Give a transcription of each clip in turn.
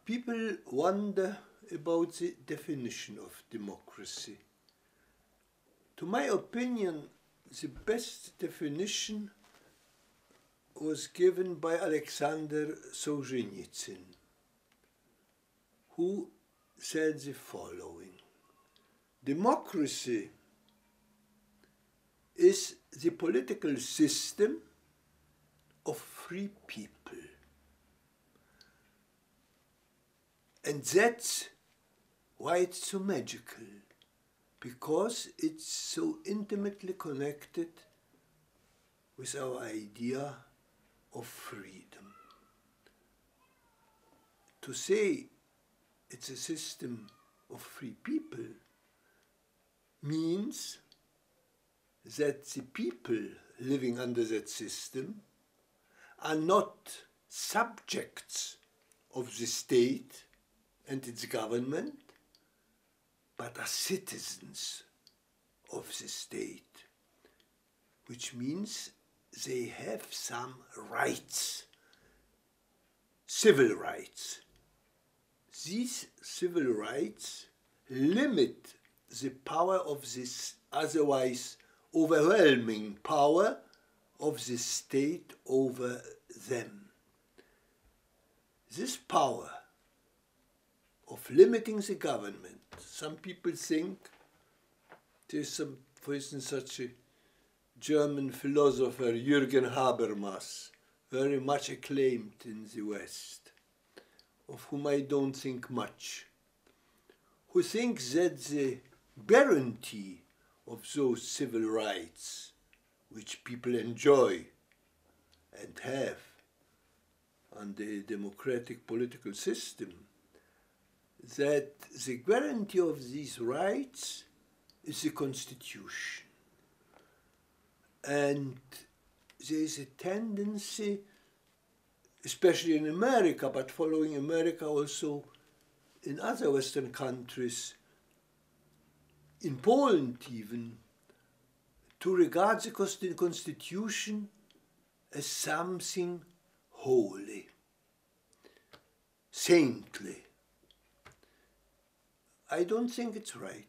People wonder about the definition of democracy. To my opinion, the best definition was given by Alexander Solzhenitsyn, who said the following: democracy is the political system of free people. And that's why it's so magical, because it's so intimately connected with our idea of freedom. To say it's a system of free people means that the people living under that system are not subjects of the state and its government, but are citizens of the state, which means they have some rights, civil rights. These civil rights limit the power of this otherwise overwhelming power of the state over them. This power of limiting the government, some people think there's some, for instance, such a German philosopher, Jürgen Habermas, very much acclaimed in the West, of whom I don't think much, who thinks that the guarantee of those civil rights which people enjoy and have under a democratic political system, that the guarantee of these rights is the Constitution. And there is a tendency, especially in America, but following America also in other Western countries, in Poland even, to regard the Constitution as something holy, saintly. I don't think it's right.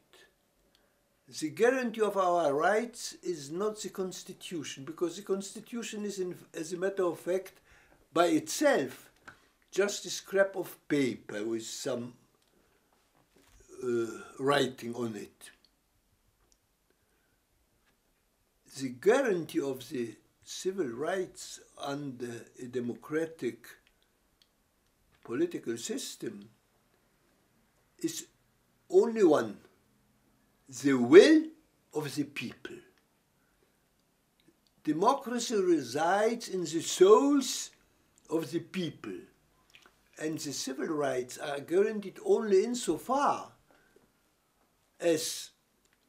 The guarantee of our rights is not the Constitution, because the Constitution is, as a matter of fact, by itself, just a scrap of paper with some writing on it. The guarantee of the civil rights under a democratic political system is only one: the will of the people. Democracy resides in the souls of the people, and the civil rights are guaranteed only insofar as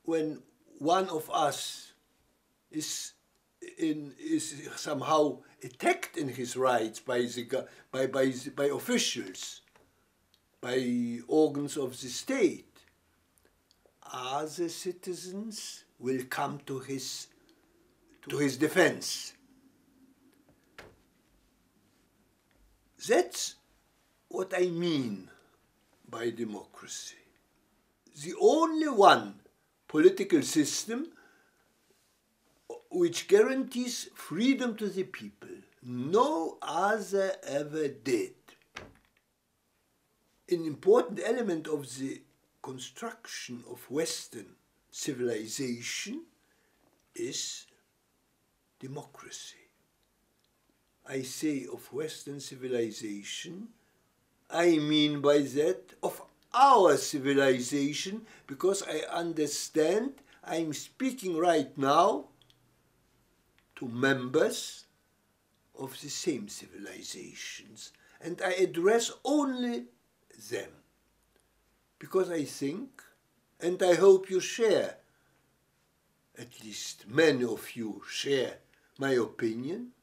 when one of us is somehow attacked in his rights by officials, by organs of the state, other citizens will come to his defense. That's what I mean by democracy. The only one political system which guarantees freedom to the people. No other ever did. An important element of the construction of Western civilization is democracy. I say of Western civilization, I mean by that of our civilization, because I understand I'm speaking right now to members of the same civilizations, and I address only them, because I think, and I hope you share, at least many of you share my opinion,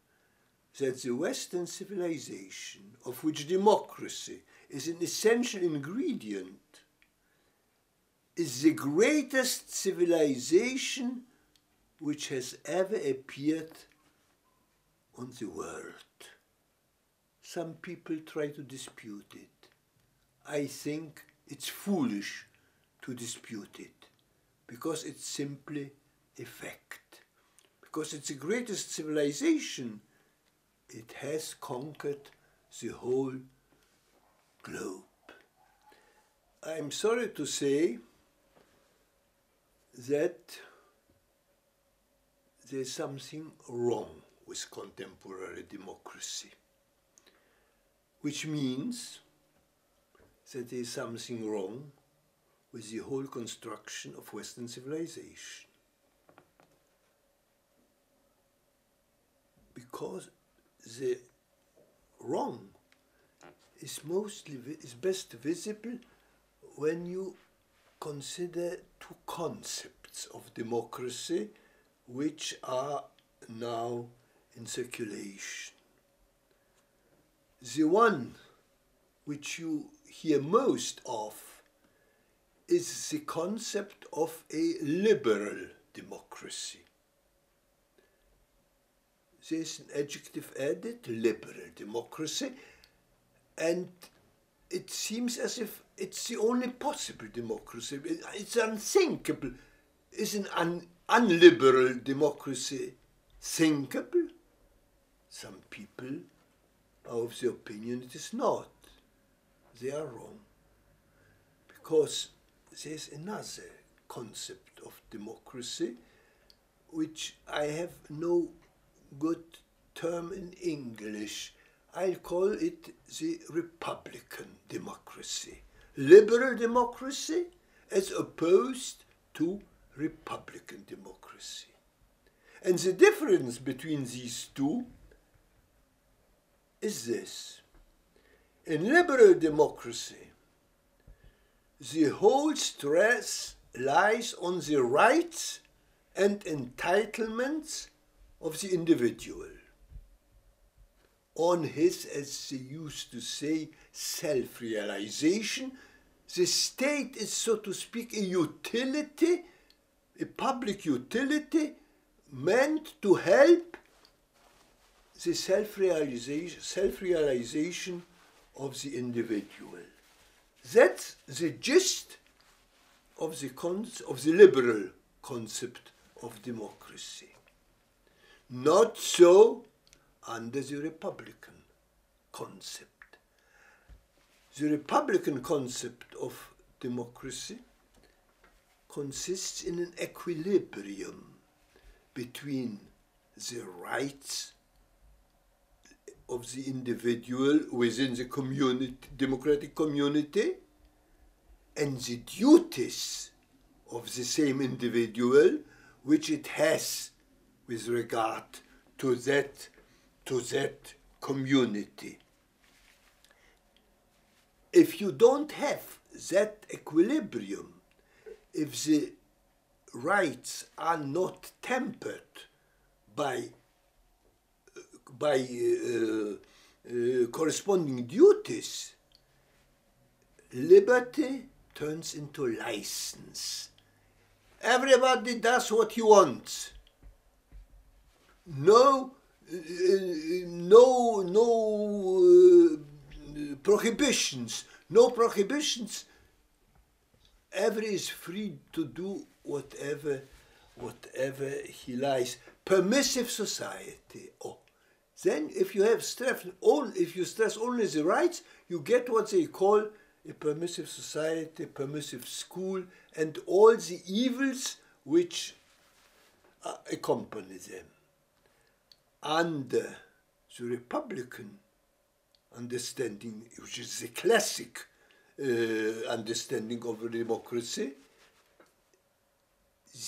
that the Western civilization, of which democracy is an essential ingredient, is the greatest civilization which has ever appeared on the world. Some people try to dispute it. I think it's foolish to dispute it, because it's simply a fact. Because it's the greatest civilization, it has conquered the whole globe. I'm sorry to say that there's something wrong with contemporary democracy, which means that there's something wrong with the whole construction of Western civilization. Because the wrong is best visible when you consider two concepts of democracy which are now in circulation. The one which you hear most of is the concept of a liberal democracy. There's an adjective added, liberal democracy, and it seems as if it's the only possible democracy. It's unthinkable. Is an unliberal democracy thinkable? Some people are of the opinion it is not. They are wrong. Because there's another concept of democracy which I have no good term in English. I'll call it the Republican democracy. Liberal democracy as opposed to Republican democracy. And the difference between these two is this. In liberal democracy, the whole stress lies on the rights and entitlements of the individual, on his, as they used to say, self-realization. The state is, so to speak, a utility, a public utility meant to help the self-realization of the individual. That's the gist of the liberal concept of democracy. Not so under the Republican concept. The Republican concept of democracy consists in an equilibrium between the rights of the individual within the community, democratic community, and the duties of the same individual which it has with regard to that community. If you don't have that equilibrium, if the rights are not tempered by corresponding duties, liberty turns into license. Everybody does what he wants. No prohibitions. No prohibitions. Every is free to do whatever he likes. Permissive society. Oh, then if you stress only the rights, you get what they call a permissive society, a permissive school, and all the evils which accompany them. Under the Republican understanding, which is the classic understanding of a democracy,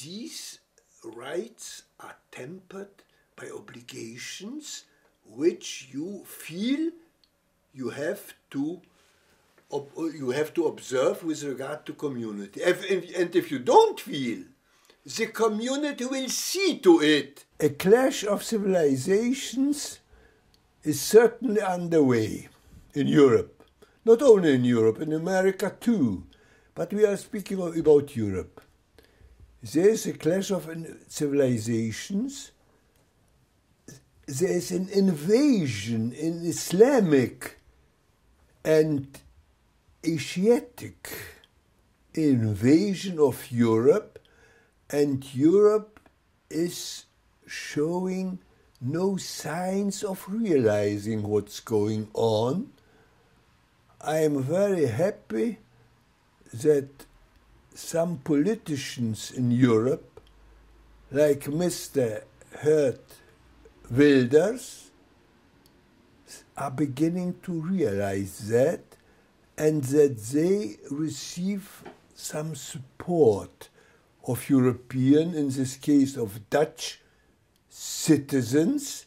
these rights are tempered by obligations which you feel you have to observe with regard to community. And if you don't feel, the community will see to it. A clash of civilizations is certainly underway in Europe. Not only in Europe, in America too. But we are speaking about Europe. There is a clash of civilizations. There is an invasion in Islamic and Asiatic invasion of Europe, and Europe is showing no signs of realizing what's going on. I am very happy that some politicians in Europe, like Mr. Geert Wilders, are beginning to realize that, and that they receive some support of European, in this case of Dutch, citizens,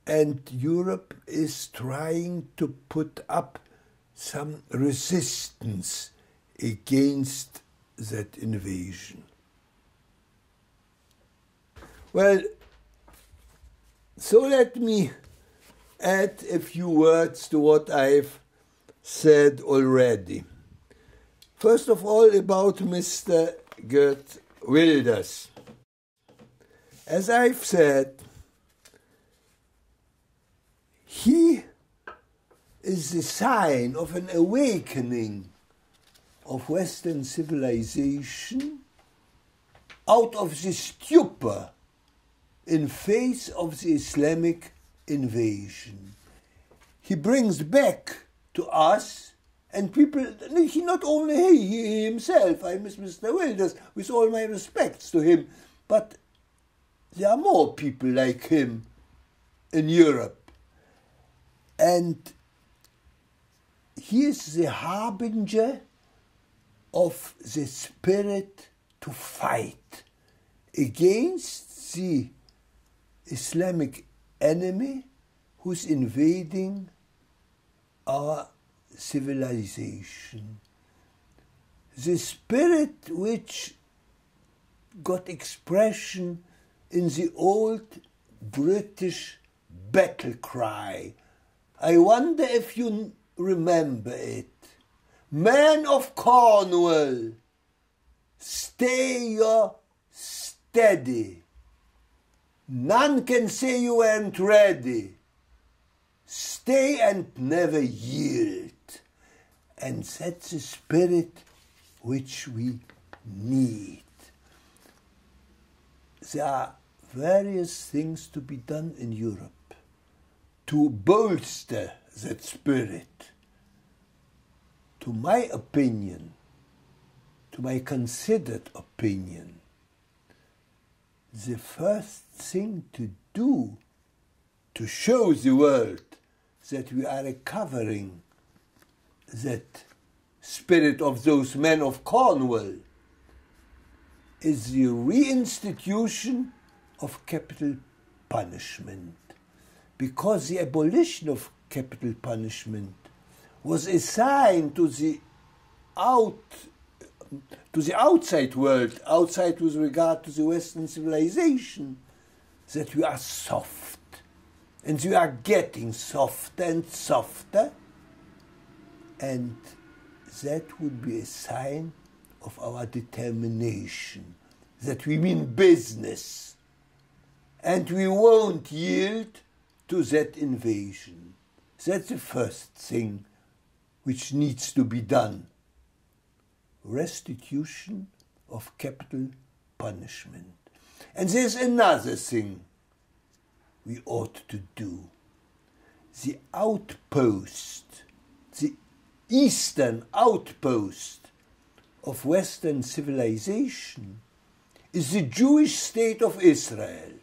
and Europe is trying to put up some resistance against that invasion. Well, so let me add a few words to what I've said already. First of all, about Mr. Geert Wilders. As I've said, he is the sign of an awakening of Western civilization out of the stupor in face of the Islamic invasion. He brings back to us, and people, he not only he himself, I miss Mr. Wilders, with all my respects to him, but there are more people like him in Europe. And he is the harbinger of the spirit to fight against the Islamic enemy who's invading our civilization. The spirit which got expression in the old British battle cry. I wonder if you remember it. Men of Cornwall, stay your steady. None can say you aren't ready. Stay and never yield. And that's the spirit which we need. There are various things to be done in Europe to bolster that spirit. To my opinion, to my considered opinion, the first thing to do to show the world that we are recovering that spirit of those men of Cornwall is the reinstitution of capital punishment. Because the abolition of capital punishment was a sign to the outside world, outside with regard to the Western civilization, that we are soft. And we are getting softer and softer. And that would be a sign of our determination, that we mean business. And we won't yield to that invasion. That's the first thing which needs to be done. Restitution of capital punishment. And there's another thing we ought to do. The outpost, the eastern outpost of Western civilization is the Jewish state of Israel.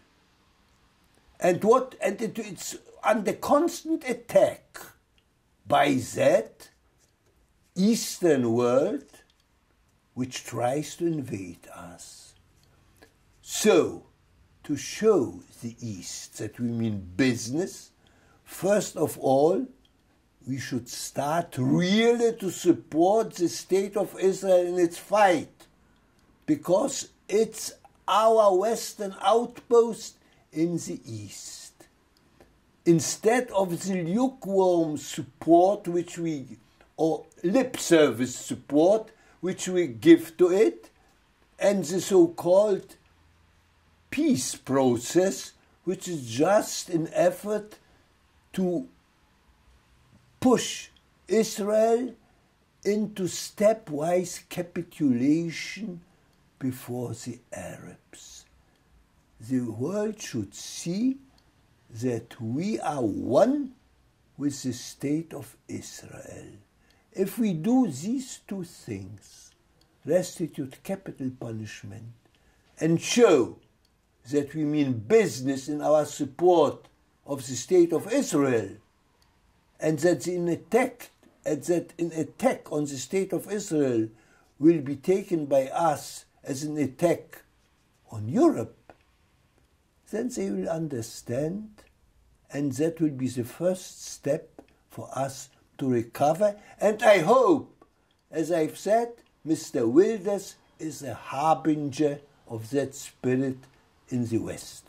And it's under constant attack by that Eastern world which tries to invade us. So, to show the East that we mean business, first of all, we should start really to support the state of Israel in its fight, because it's our Western outpost in the East. Instead of the lukewarm support or lip service support which we give to it, and the so-called peace process, which is just an effort to push Israel into stepwise capitulation before the Arabs. The world should see that we are one with the state of Israel. If we do these two things, restitute capital punishment, and show that we mean business in our support of the state of Israel, and that an attack on the state of Israel will be taken by us as an attack on Europe, then they will understand, and that will be the first step for us to recover. And I hope, as I've said, Mr. Wilders is a harbinger of that spirit in the West.